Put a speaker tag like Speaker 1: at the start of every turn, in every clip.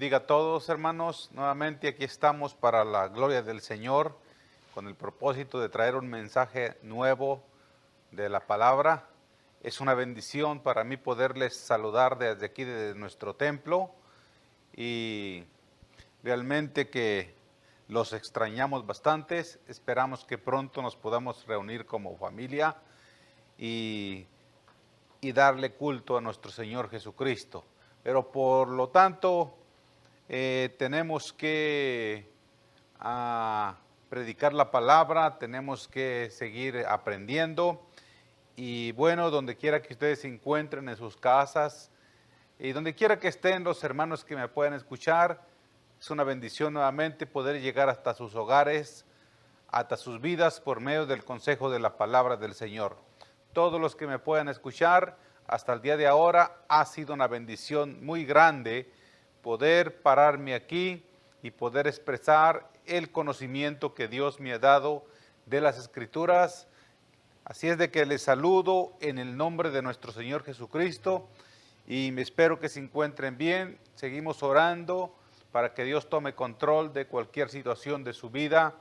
Speaker 1: bendiga a todos, hermanos. Nuevamente aquí estamos para la gloria del Señor, con el propósito de traer un mensaje nuevo de la palabra. Es una bendición para mí poderles saludar desde aquí, desde nuestro templo, y realmente que los extrañamos bastantes. Esperamos que pronto nos podamos reunir como familia y darle culto a nuestro Señor Jesucristo. Pero por lo tanto, tenemos que predicar la palabra, tenemos que seguir aprendiendo. Y bueno, donde quiera que ustedes se encuentren en sus casas y donde quiera que estén los hermanos que me puedan escuchar, es una bendición nuevamente poder llegar hasta sus hogares, hasta sus vidas por medio del consejo de la palabra del Señor. Todos los que me puedan escuchar, hasta el día de ahora ha sido una bendición muy grande poder pararme aquí y poder expresar el conocimiento que Dios me ha dado de las Escrituras. Así es de que les saludo en el nombre de nuestro Señor Jesucristo y me espero que se encuentren bien. Seguimos orando para que Dios tome control de cualquier situación de su vida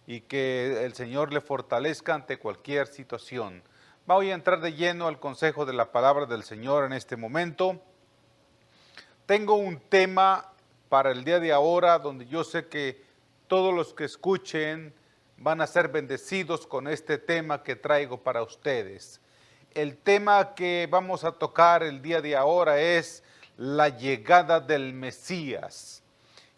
Speaker 1: y que el Señor le fortalezca ante cualquier situación. Voy a entrar de lleno al consejo de la palabra del Señor en este momento. Tengo un tema para el día de ahora donde yo sé que todos los que escuchen van a ser bendecidos con este tema que traigo para ustedes. El tema que vamos a tocar el día de ahora es la llegada del Mesías.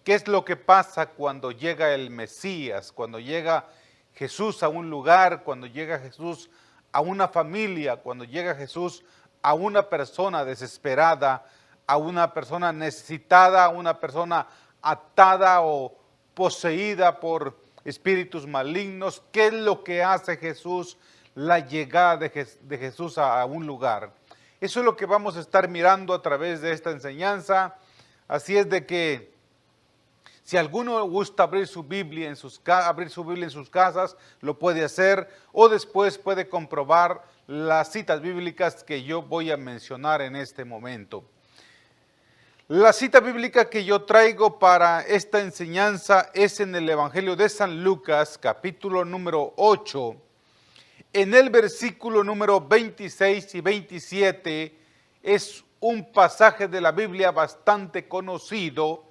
Speaker 1: ¿Qué es lo que pasa cuando llega el Mesías? Cuando llega Jesús a un lugar, cuando llega Jesús a una familia, cuando llega Jesús a una persona desesperada, a una persona necesitada, a una persona atada o poseída por espíritus malignos. ¿Qué es lo que hace Jesús, la llegada de Jesús a un lugar? Eso es lo que vamos a estar mirando a través de esta enseñanza. Así es de que si alguno gusta abrir su Biblia en sus casas, lo puede hacer, o después puede comprobar las citas bíblicas que yo voy a mencionar en este momento. La cita bíblica que yo traigo para esta enseñanza es en el Evangelio de San Lucas, capítulo número 8, en el versículo número 26 y 27, es un pasaje de la Biblia bastante conocido,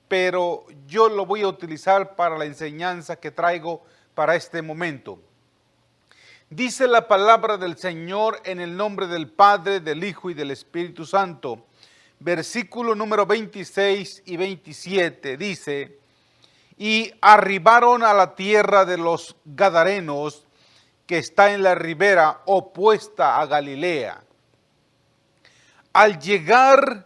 Speaker 1: pero yo lo voy a utilizar para la enseñanza que traigo para este momento. Dice la palabra del Señor en el nombre del Padre, del Hijo y del Espíritu Santo. Versículo número 26 y 27 dice: y arribaron a la tierra de los Gadarenos, que está en la ribera opuesta a Galilea. Al llegar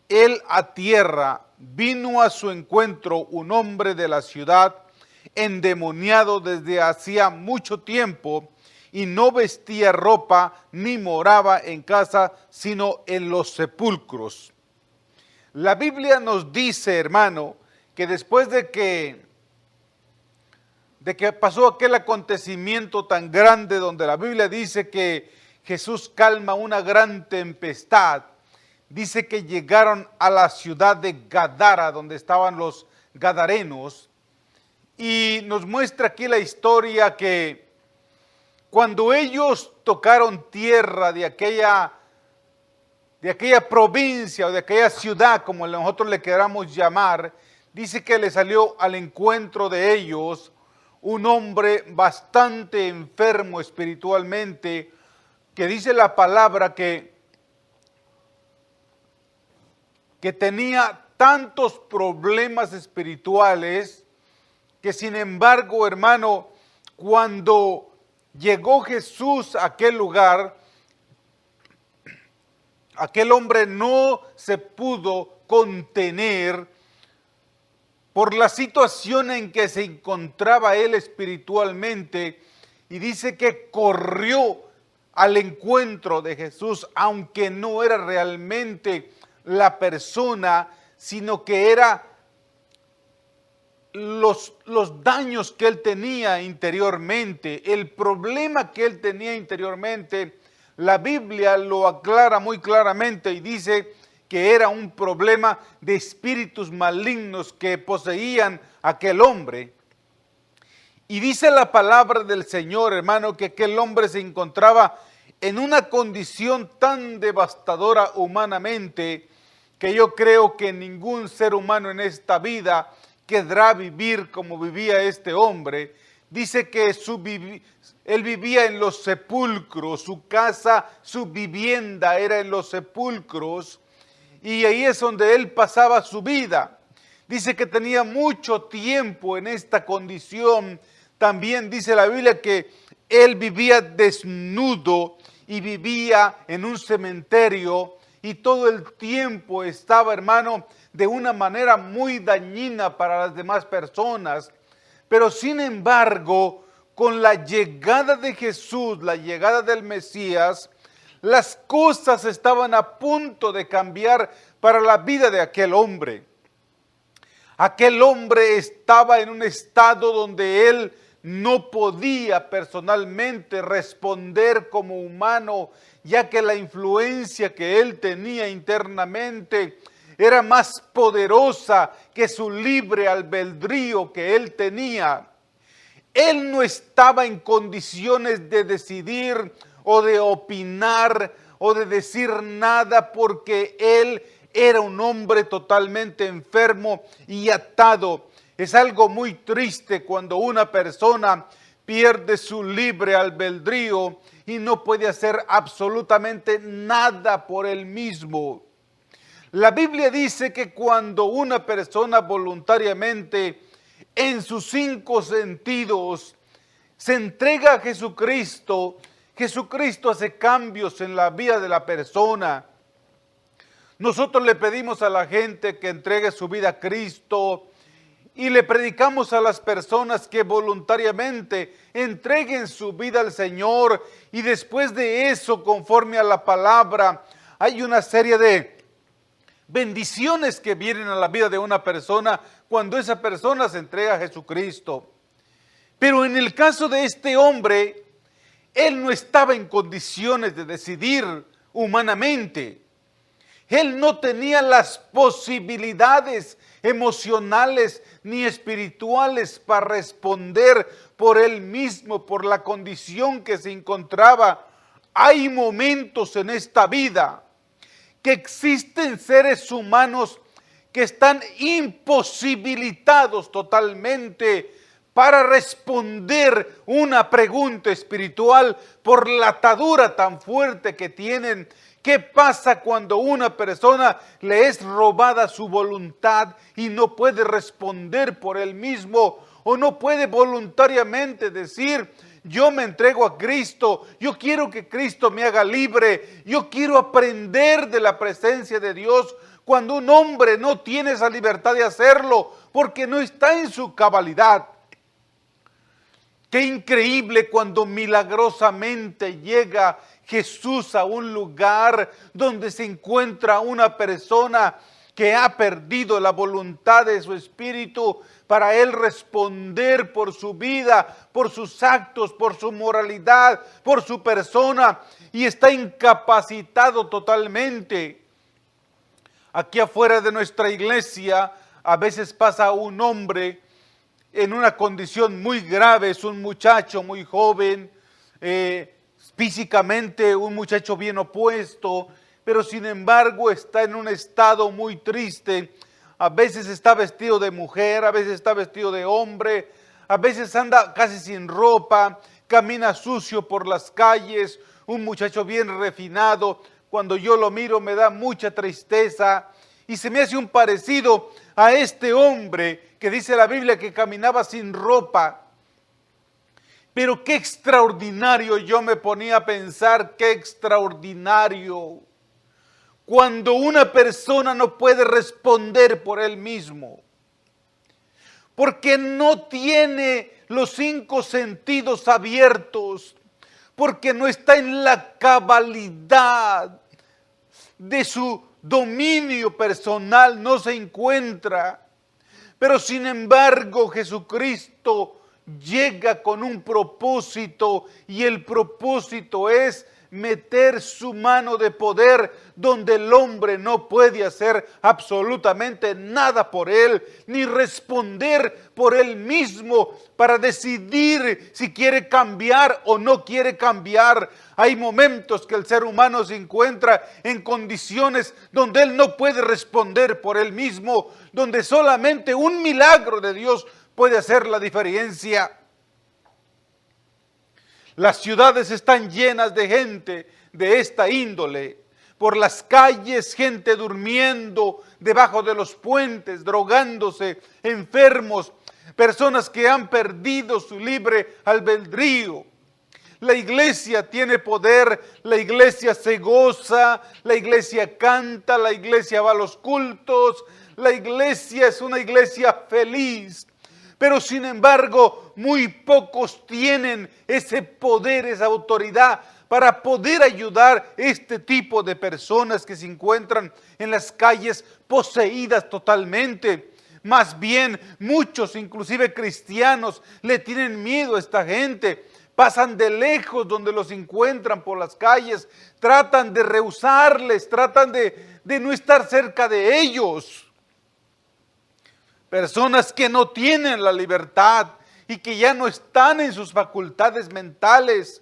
Speaker 1: él a tierra, vino a su encuentro un hombre de la ciudad, endemoniado desde hacía mucho tiempo, y no vestía ropa ni moraba en casa, sino en los sepulcros. La Biblia nos dice, hermano, que después de que pasó aquel acontecimiento tan grande, donde la Biblia dice que Jesús calma una gran tempestad, dice que llegaron a la ciudad de Gadara, donde estaban los gadarenos, y nos muestra aquí la historia que cuando ellos tocaron tierra de aquella provincia o de aquella ciudad, como nosotros le queramos llamar, dice que le salió al encuentro de ellos un hombre bastante enfermo espiritualmente, que dice la palabra que tenía tantos problemas espirituales, que sin embargo, hermano, cuando llegó Jesús a aquel lugar, aquel hombre no se pudo contener por la situación en que se encontraba él espiritualmente, y dice que corrió al encuentro de Jesús, aunque no era realmente la persona, sino que era los daños que él tenía interiormente, el problema que él tenía interiormente. La Biblia lo aclara muy claramente y dice que era un problema de espíritus malignos que poseían a aquel hombre. Y dice la palabra del Señor, hermano, que aquel hombre se encontraba en una condición tan devastadora humanamente, que yo creo que ningún ser humano en esta vida querrá vivir como vivía este hombre. Dice que él vivía en los sepulcros, su casa, su vivienda era en los sepulcros, y ahí es donde él pasaba su vida. Dice que tenía mucho tiempo en esta condición. También dice la Biblia que él vivía desnudo y vivía en un cementerio, y todo el tiempo estaba, hermano, de una manera muy dañina para las demás personas. Pero sin embargo, con la llegada de Jesús, la llegada del Mesías, las cosas estaban a punto de cambiar para la vida de aquel hombre. Aquel hombre estaba en un estado donde él no podía personalmente responder como humano, ya que la influencia que él tenía internamente era más poderosa que su libre albedrío que él tenía. Él no estaba en condiciones de decidir o de opinar o de decir nada, porque él era un hombre totalmente enfermo y atado. Es algo muy triste cuando una persona pierde su libre albedrío y no puede hacer absolutamente nada por él mismo. La Biblia dice que cuando una persona voluntariamente en sus 5 sentidos se entrega a Jesucristo, Jesucristo hace cambios en la vida de la persona. Nosotros le pedimos a la gente que entregue su vida a Cristo, y le predicamos a las personas que voluntariamente entreguen su vida al Señor, y después de eso, conforme a la palabra, hay una serie de bendiciones que vienen a la vida de una persona cuando esa persona se entrega a Jesucristo. Pero en el caso de este hombre, él no estaba en condiciones de decidir humanamente. Él no tenía las posibilidades emocionales ni espirituales para responder por él mismo, por la condición que se encontraba. Hay momentos en esta vida que existen seres humanos que están imposibilitados totalmente para responder una pregunta espiritual por la atadura tan fuerte que tienen. ¿Qué pasa cuando una persona le es robada su voluntad y no puede responder por él mismo, o no puede voluntariamente decir: yo me entrego a Cristo, yo quiero que Cristo me haga libre, yo quiero aprender de la presencia de Dios? Cuando un hombre no tiene esa libertad de hacerlo porque no está en su cabalidad. Qué increíble cuando milagrosamente llega Jesús a un lugar donde se encuentra una persona que ha perdido la voluntad de su espíritu para él responder por su vida, por sus actos, por su moralidad, por su persona, y está incapacitado totalmente. Aquí afuera de nuestra iglesia a veces pasa un hombre en una condición muy grave. Es un muchacho muy joven, físicamente un muchacho bien opuesto, pero sin embargo está en un estado muy triste. A veces está vestido de mujer, a veces está vestido de hombre, a veces anda casi sin ropa, camina sucio por las calles, un muchacho bien refinado. Cuando yo lo miro me da mucha tristeza y se me hace un parecido a este hombre que dice la Biblia que caminaba sin ropa. Pero qué extraordinario, yo me ponía a pensar, qué extraordinario cuando una persona no puede responder por él mismo, porque no tiene los 5 sentidos abiertos, porque no está en la cabalidad de su dominio personal, no se encuentra. Pero sin embargo Jesucristo llega con un propósito, y el propósito es meter su mano de poder donde el hombre no puede hacer absolutamente nada por él, ni responder por él mismo para decidir si quiere cambiar o no quiere cambiar. Hay momentos que el ser humano se encuentra en condiciones donde él no puede responder por él mismo, donde solamente un milagro de Dios puede hacer la diferencia. Las ciudades están llenas de gente de esta índole. Por las calles, gente durmiendo debajo de los puentes, drogándose, enfermos, personas que han perdido su libre albedrío. La iglesia tiene poder, la iglesia se goza, la iglesia canta, la iglesia va a los cultos, la iglesia es una iglesia feliz. Pero sin embargo, muy pocos tienen ese poder, esa autoridad para poder ayudar a este tipo de personas que se encuentran en las calles poseídas totalmente. Más bien, muchos, inclusive cristianos, le tienen miedo a esta gente. Pasan de lejos donde los encuentran por las calles, tratan de rehusarles, tratan de no estar cerca de ellos. Personas que no tienen la libertad y que ya no están en sus facultades mentales,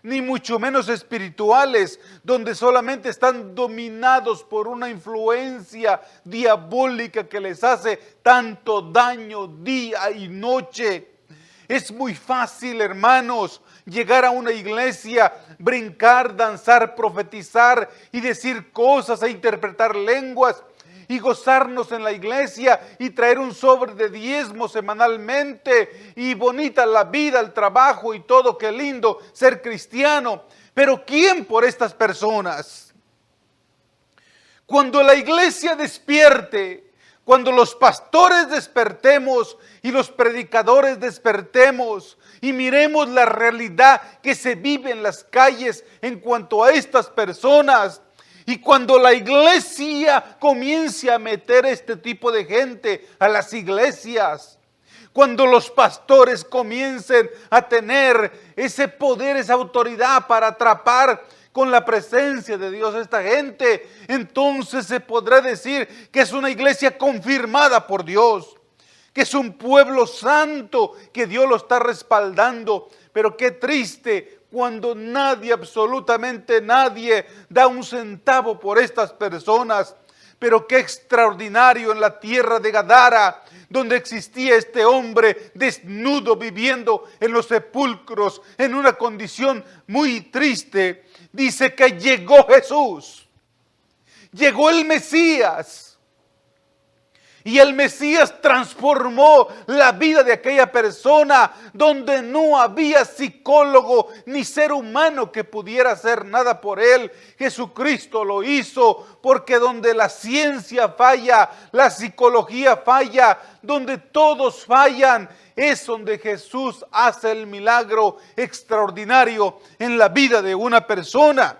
Speaker 1: ni mucho menos espirituales, donde solamente están dominados por una influencia diabólica que les hace tanto daño día y noche. Es muy fácil, hermanos, llegar a una iglesia, brincar, danzar, profetizar y decir cosas e interpretar lenguas y gozarnos en la iglesia y traer un sobre de diezmo semanalmente y bonita la vida, el trabajo y todo, qué lindo ser cristiano. Pero ¿quién por estas personas? Cuando la iglesia despierte, cuando los pastores despertemos y los predicadores despertemos y miremos la realidad que se vive en las calles en cuanto a estas personas, y cuando la iglesia comience a meter este tipo de gente a las iglesias, cuando los pastores comiencen a tener ese poder, esa autoridad para atrapar con la presencia de Dios a esta gente, entonces se podrá decir que es una iglesia confirmada por Dios, que es un pueblo santo, que Dios lo está respaldando. Pero qué triste cuando nadie, absolutamente nadie, da un centavo por estas personas. Pero qué extraordinario en la tierra de Gadara, donde existía este hombre desnudo viviendo en los sepulcros, en una condición muy triste. Dice que llegó Jesús, llegó el Mesías. Y el Mesías transformó la vida de aquella persona donde no había psicólogo ni ser humano que pudiera hacer nada por él. Jesucristo lo hizo, porque donde la ciencia falla, la psicología falla, donde todos fallan, es donde Jesús hace el milagro extraordinario en la vida de una persona.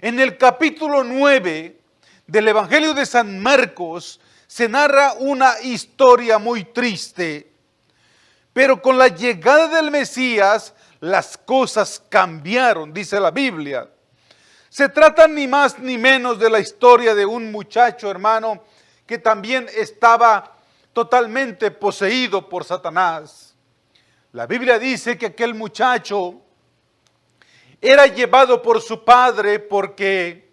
Speaker 1: En el capítulo 9 del Evangelio de San Marcos se narra una historia muy triste, pero con la llegada del Mesías las cosas cambiaron, dice la Biblia. Se trata ni más ni menos de la historia de un muchacho, hermano, que también estaba totalmente poseído por Satanás. La Biblia dice que aquel muchacho era llevado por su padre porque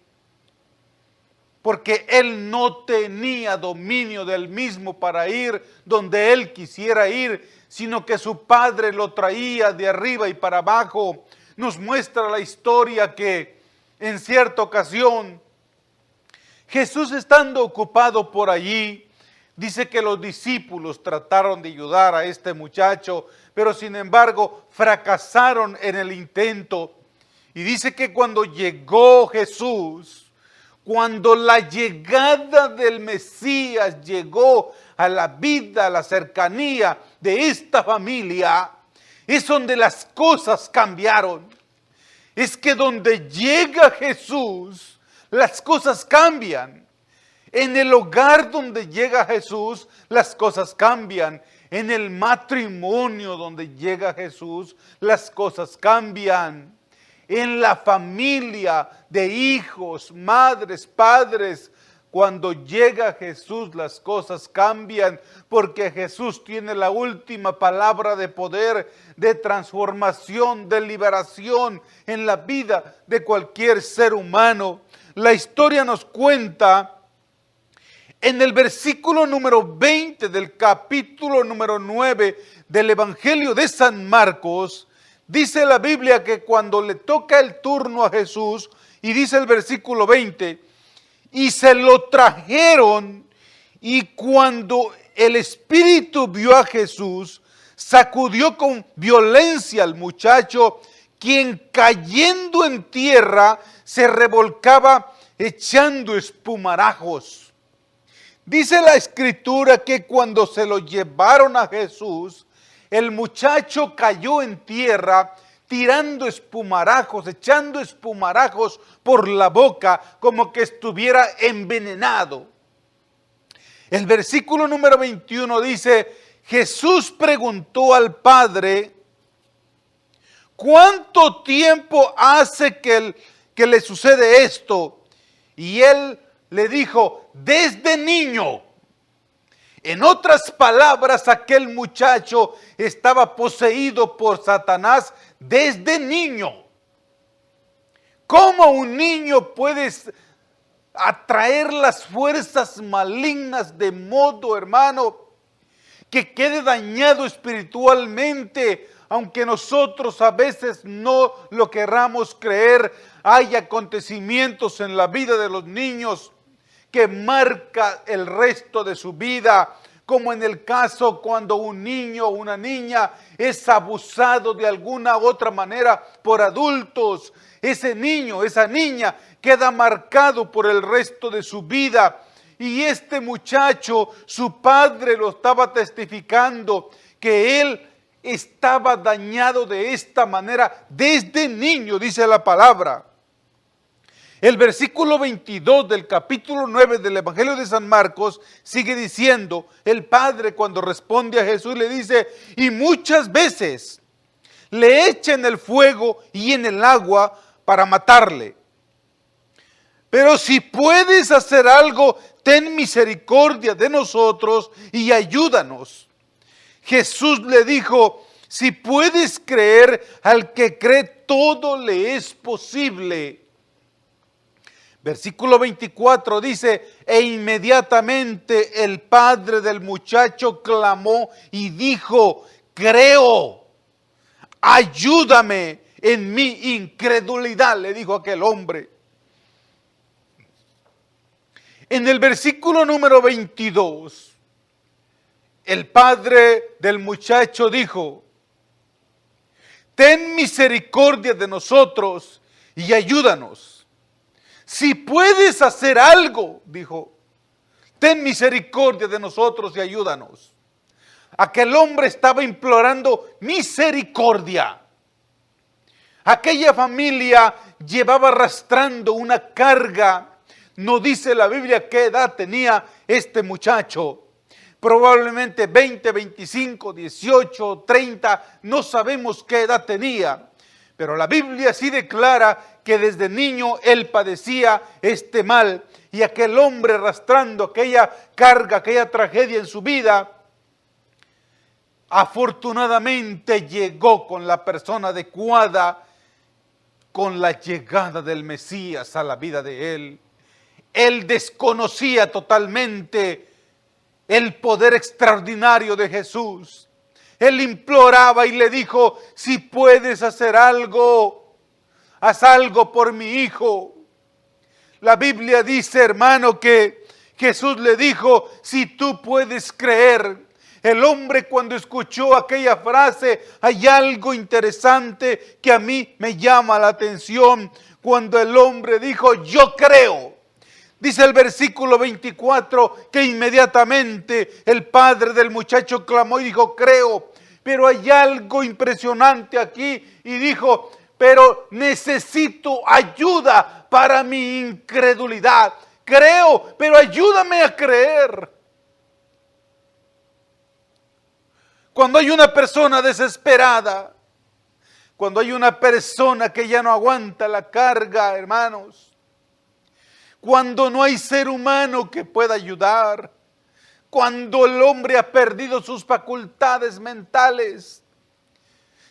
Speaker 1: él no tenía dominio del mismo para ir donde él quisiera ir, sino que su padre lo traía de arriba y para abajo. Nos muestra la historia que en cierta ocasión, Jesús estando ocupado por allí, dice que los discípulos trataron de ayudar a este muchacho, pero sin embargo fracasaron en el intento. Y dice que cuando llegó Jesús, cuando la llegada del Mesías llegó a la vida, a la cercanía de esta familia, es donde las cosas cambiaron. Es que donde llega Jesús, las cosas cambian. En el hogar donde llega Jesús, las cosas cambian. En el matrimonio donde llega Jesús, las cosas cambian. en la familia de hijos, madres, padres. Cuando llega Jesús, las cosas cambian, porque Jesús tiene la última palabra de poder, de transformación, de liberación en la vida de cualquier ser humano. La historia nos cuenta en el versículo número 20 del capítulo número 9 del Evangelio de San Marcos. Dice la Biblia que cuando le toca el turno a Jesús, y dice el versículo 20, y se lo trajeron, y cuando el Espíritu vio a Jesús, sacudió con violencia al muchacho, quien cayendo en tierra se revolcaba echando espumarajos. Dice la Escritura que cuando se lo llevaron a Jesús, el muchacho cayó en tierra tirando espumarajos, echando espumarajos por la boca, como que estuviera envenenado. El versículo número 21 dice, Jesús preguntó al Padre, ¿cuánto tiempo hace que le sucede esto? Y él le dijo, desde niño. En otras palabras, aquel muchacho estaba poseído por Satanás desde niño. ¿Cómo un niño puede atraer las fuerzas malignas de modo, hermano, que quede dañado espiritualmente? Aunque nosotros a veces no lo querramos creer, hay acontecimientos en la vida de los niños que marca el resto de su vida, como en el caso cuando un niño o una niña es abusado de alguna u otra manera por adultos. Ese niño, esa niña queda marcado por el resto de su vida. Y este muchacho, su padre lo estaba testificando, que él estaba dañado de esta manera desde niño, dice la palabra. El versículo 22 del capítulo 9 del Evangelio de San Marcos sigue diciendo, el Padre cuando responde a Jesús le dice, y muchas veces le echa en el fuego y en el agua para matarle. Pero si puedes hacer algo, ten misericordia de nosotros y ayúdanos. Jesús le dijo, si puedes creer, al que cree todo le es posible. Versículo 24 dice, e inmediatamente el padre del muchacho clamó y dijo, creo, ayúdame en mi incredulidad, le dijo aquel hombre. En el versículo número 22, el padre del muchacho dijo, ten misericordia de nosotros y ayúdanos. Si puedes hacer algo, dijo, ten misericordia de nosotros y ayúdanos. Aquel hombre estaba implorando misericordia. Aquella familia llevaba arrastrando una carga. No dice la Biblia qué edad tenía este muchacho. Probablemente 20, 25, 18, 30, no sabemos qué edad tenía. Pero la Biblia sí declara que desde niño él padecía este mal. Y aquel hombre arrastrando aquella carga, aquella tragedia en su vida, afortunadamente llegó con la persona adecuada, con la llegada del Mesías a la vida de él. Él desconocía totalmente el poder extraordinario de Jesús. Él imploraba y le dijo, si puedes hacer algo, haz algo por mi hijo. La Biblia dice, hermano, que Jesús le dijo, si tú puedes creer. El hombre cuando escuchó aquella frase, hay algo interesante que a mí me llama la atención. Cuando el hombre dijo, yo creo. Dice el versículo 24 que inmediatamente el padre del muchacho clamó y dijo, creo. Pero hay algo impresionante aquí y dijo, pero necesito ayuda para mi incredulidad. Creo, pero ayúdame a creer. Cuando hay una persona desesperada, Cuando hay una persona que ya no aguanta la carga, hermanos. Cuando no hay ser humano que pueda ayudar. Cuando el hombre ha perdido sus facultades mentales.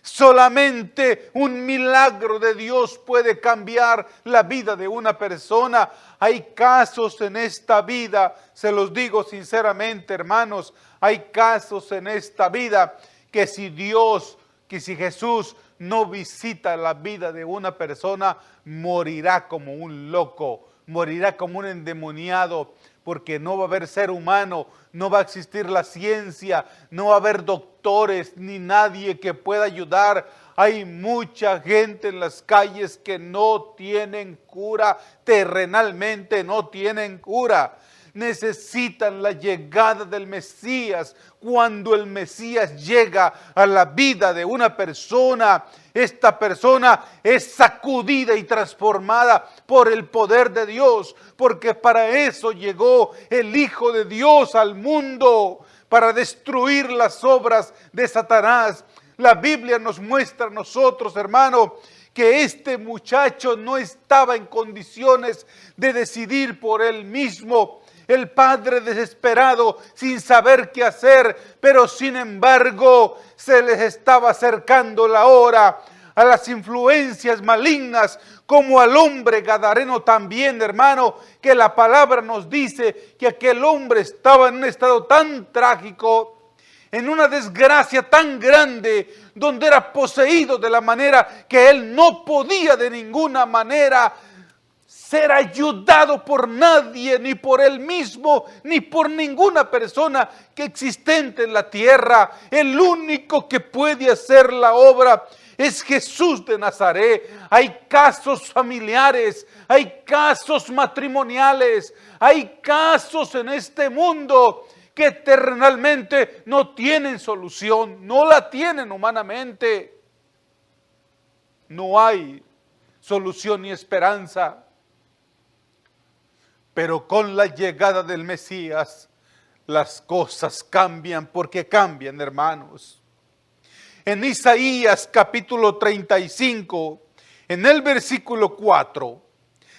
Speaker 1: Solamente un milagro de Dios puede cambiar la vida de una persona. Hay casos en esta vida, se los digo sinceramente, hermanos, hay casos en esta vida que si Jesús no visita la vida de una persona, morirá como un loco, morirá como un endemoniado, porque no va a haber ser humano, no va a existir la ciencia, no va a haber doctores ni nadie que pueda ayudar. Hay mucha gente en las calles que no tienen cura, terrenalmente no tienen cura. Necesitan la llegada del Mesías. Cuando el Mesías llega a la vida de una persona, esta persona es sacudida y transformada por el poder de Dios, porque para eso llegó el Hijo de Dios al mundo, para destruir las obras de Satanás. La Biblia nos muestra a nosotros, hermano, que este muchacho no estaba en condiciones de decidir por él mismo. El padre desesperado, sin saber qué hacer, pero sin embargo se les estaba acercando la hora. A las influencias malignas, como al hombre gadareno también, hermano, que la palabra nos dice que aquel hombre estaba en un estado tan trágico, en una desgracia tan grande, donde era poseído de la manera que él no podía de ninguna manera ser ayudado por nadie, ni por él mismo, ni por ninguna persona que existente en la tierra. El único que puede hacer la obra es Jesús de Nazaret. Hay casos familiares, hay casos matrimoniales, hay casos en este mundo que terrenalmente no tienen solución, no la tienen humanamente. No hay solución ni esperanza. Pero con la llegada del Mesías, las cosas cambian, porque cambian, hermanos. En Isaías capítulo 35, en el versículo 4,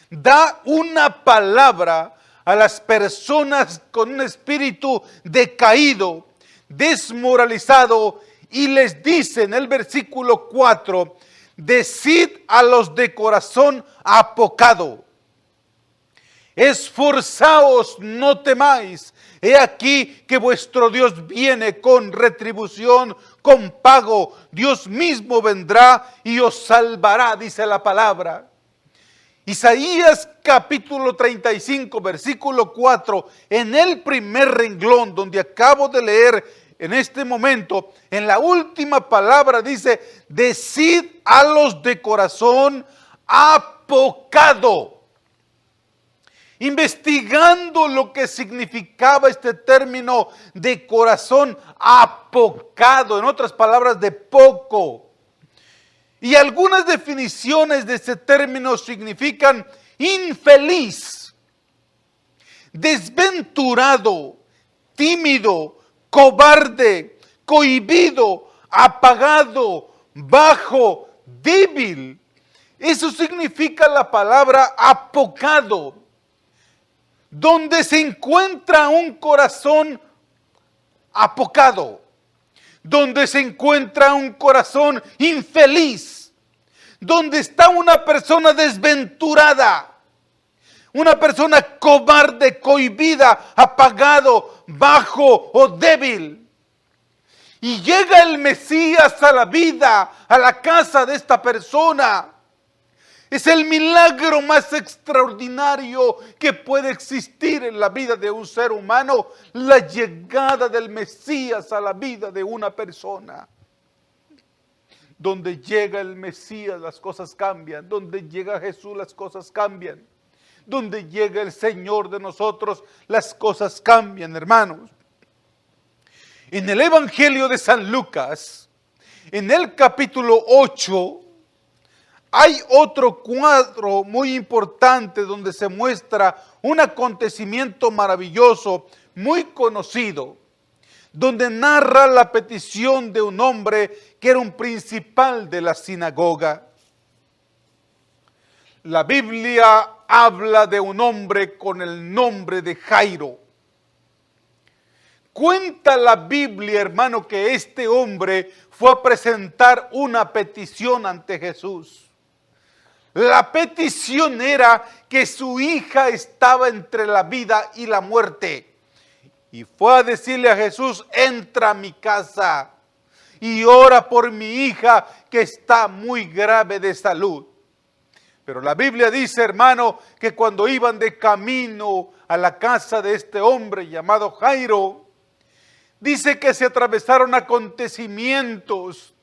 Speaker 1: da una palabra a las personas con un espíritu decaído, desmoralizado, y les dice en el versículo 4, decid a los de corazón apocado, esforzaos, no temáis. He aquí que vuestro Dios viene con retribución, con pago. Dios mismo vendrá y os salvará, dice la palabra. Isaías capítulo 35, versículo 4, en el primer renglón donde acabo de leer en este momento, en la última palabra dice, decid a los de corazón apocado. Investigando lo que significaba este término de corazón apocado, en otras palabras, de poco. Y algunas definiciones de este término significan infeliz, desventurado, tímido, cobarde, cohibido, apagado, bajo, débil. Eso significa la palabra apocado. Donde se encuentra un corazón apocado, donde se encuentra un corazón infeliz, donde está una persona desventurada, una persona cobarde, cohibida, apagado, bajo o débil. Y llega el Mesías a la vida, a la casa de esta persona. Es el milagro más extraordinario que puede existir en la vida de un ser humano, la llegada del Mesías a la vida de una persona. Donde llega el Mesías, las cosas cambian. Donde llega Jesús, las cosas cambian. Donde llega el Señor de nosotros, las cosas cambian, hermanos. En el Evangelio de San Lucas, en el capítulo 8, hay otro cuadro muy importante donde se muestra un acontecimiento maravilloso, muy conocido, donde narra la petición de un hombre que era un principal de la sinagoga. La Biblia habla de un hombre con el nombre de Jairo. Cuenta la Biblia, hermano, que este hombre fue a presentar una petición ante Jesús. La petición era que su hija estaba entre la vida y la muerte. Y fue a decirle a Jesús: entra a mi casa y ora por mi hija que está muy grave de salud. Pero la Biblia dice, hermano, que cuando iban de camino a la casa de este hombre llamado Jairo, dice que se atravesaron acontecimientos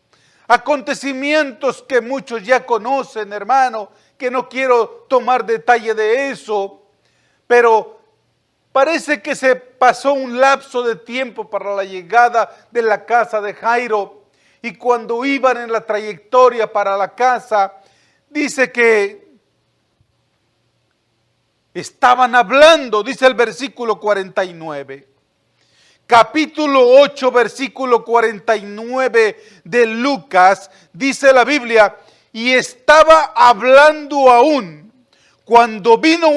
Speaker 1: que muchos ya conocen, hermano, que no quiero tomar detalle de eso, pero parece que se pasó un lapso de tiempo para la llegada de la casa de Jairo, y cuando iban en la trayectoria para la casa, dice que estaban hablando, dice el versículo 49. Capítulo 8, versículo 49 de Lucas, dice la Biblia: y estaba hablando aún cuando vino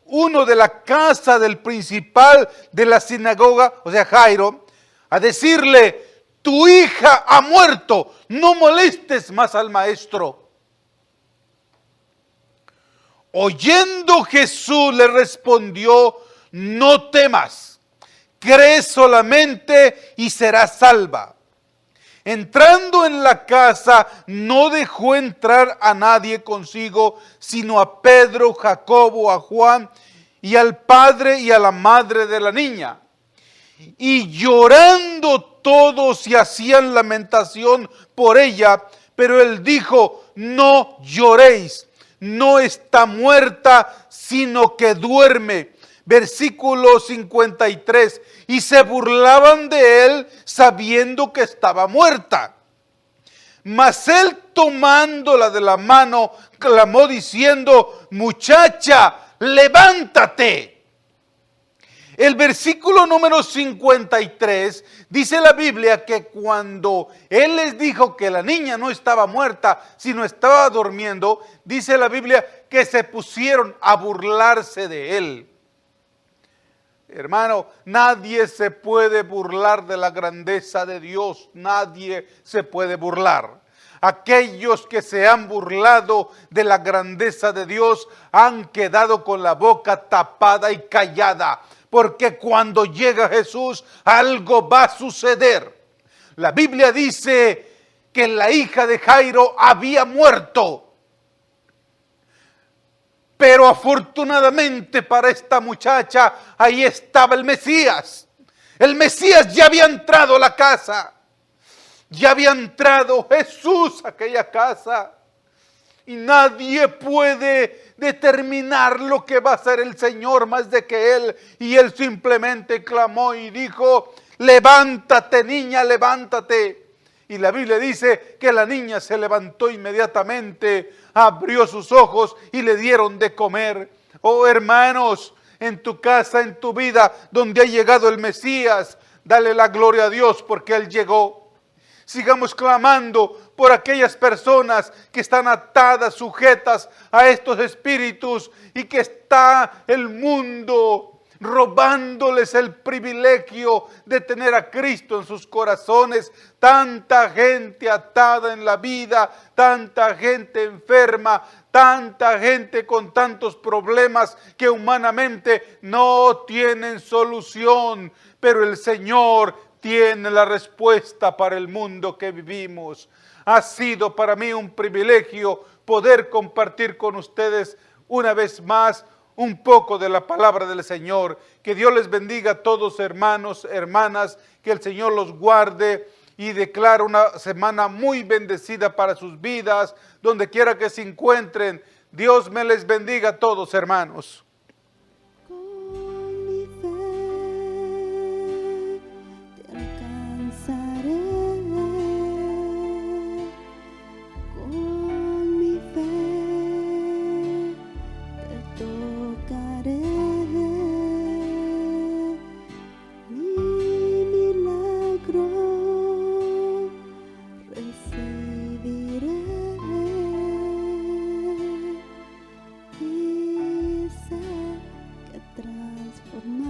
Speaker 1: uno de la casa del principal de la sinagoga, o sea Jairo, a decirle: tu hija ha muerto, no molestes más al maestro. Oyendo Jesús le respondió: no temas, cree solamente y serás salva. Entrando en la casa, no dejó entrar a nadie consigo, sino a Pedro, Jacobo, a Juan y al padre y a la madre de la niña. Y llorando todos y hacían lamentación por ella, pero él dijo: no lloréis, no está muerta, sino que duerme. Versículo 53, y se burlaban de él sabiendo que estaba muerta. Mas él, tomándola de la mano, clamó diciendo: muchacha, levántate. El versículo número 53 dice la Biblia que cuando él les dijo que la niña no estaba muerta, sino estaba durmiendo, dice la Biblia que se pusieron a burlarse de él. Hermano, nadie se puede burlar de la grandeza de Dios, nadie se puede burlar. Aquellos que se han burlado de la grandeza de Dios han quedado con la boca tapada y callada, porque cuando llega Jesús algo va a suceder. La Biblia dice que la hija de Jairo había muerto. Pero afortunadamente para esta muchacha, ahí estaba el Mesías. El Mesías ya había entrado a la casa. Ya había entrado Jesús a aquella casa. Y nadie puede determinar lo que va a hacer el Señor más de que Él. Y Él simplemente clamó y dijo: levántate, niña, levántate. Y la Biblia dice que la niña se levantó inmediatamente, abrió sus ojos y le dieron de comer. Oh hermanos, en tu casa, en tu vida, donde ha llegado el Mesías, dale la gloria a Dios porque Él llegó. Sigamos clamando por aquellas personas que están atadas, sujetas a estos espíritus y que está el mundo robándoles el privilegio de tener a Cristo en sus corazones. Tanta gente atada en la vida, tanta gente enferma, tanta gente con tantos problemas que humanamente no tienen solución, pero el Señor tiene la respuesta para el mundo que vivimos. Ha sido para mí un privilegio poder compartir con ustedes una vez más un poco de la palabra del Señor. Que Dios les bendiga a todos, hermanos, hermanas, que el Señor los guarde y declare una semana muy bendecida para sus vidas, donde quiera que se encuentren. Dios me les bendiga a todos, hermanos.
Speaker 2: Mi por